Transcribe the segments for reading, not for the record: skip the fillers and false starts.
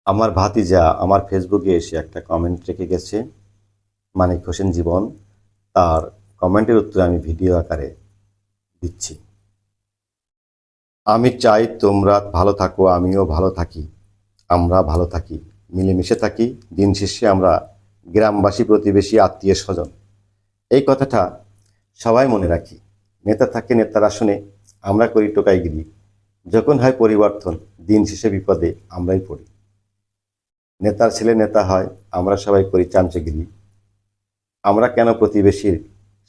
আমার ভাতিজা আমার ফেসবুকে এসে একটা কমেন্ট রেখে গেছে। মানিক হোসেন জীবন, তার কমেন্টের উত্তরে আমি ভিডিও আকারে দিচ্ছি। আমি চাই তোমরা ভালো থাকো, আমিও ভালো থাকি, আমরা ভালো থাকি, মিলেমিশে থাকি। দিন শেষে আমরা গ্রামবাসী, প্রতিবেশী, আত্মীয় স্বজন। এই কথাটা সবাই মনে রাখি। নেতা থাকে নেতার আসনে, আমরা করি টোকাইগিরি। যখন হয় পরিবর্তন, দিন শেষে বিপদে আমরাই পড়ি। নেতার ছেলে নেতা হয়, আমরা সবাই করি চামচেগিরি। আমরা কেন প্রতিবেশীর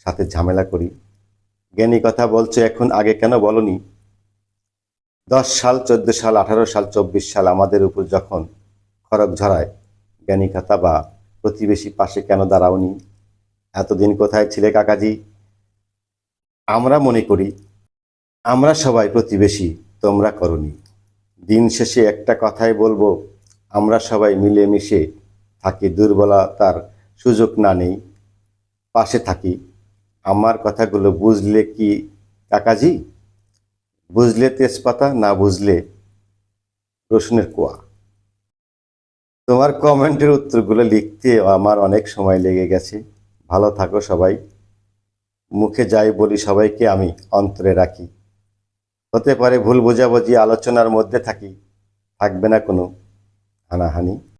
সাথে ঝামেলা করি? জ্ঞানী কথা বলছো এখন, আগে কেন বলনি? 10 সাল, 14 সাল, 18 সাল, 24 সাল আমাদের উপর যখন খড়গ ঝরায়, জ্ঞানী কথা বা প্রতিবেশী পাশে কেন দাঁড়াওনি? এতদিন কোথায় ছিলে কাকাজি? আমরা মনে করি আমরা সবাই প্রতিবেশী, তোমরা করনি। দিন শেষে একটা কথাই বলবো, আমরা সবাই মিলেমিশে থাকি, দুর্বলতার সুযোগ না নেই, পাশে থাকি। আমার কথাগুলো বুঝলে কি কাকাজি? বুঝলে তেজপাতা, না বুঝলে রসুনের কোয়া। তোমার কমেন্টের উত্তরগুলো লিখতে আমার অনেক সময় লেগে গেছে। ভালো থাকো সবাই। মুখে যাই বলি সবাইকে আমি অন্তরে রাখি। হতে পারে ভুল বোঝাবুঝি, আলোচনার মধ্যে থাকি, থাকবে না কোনো হানাহানি।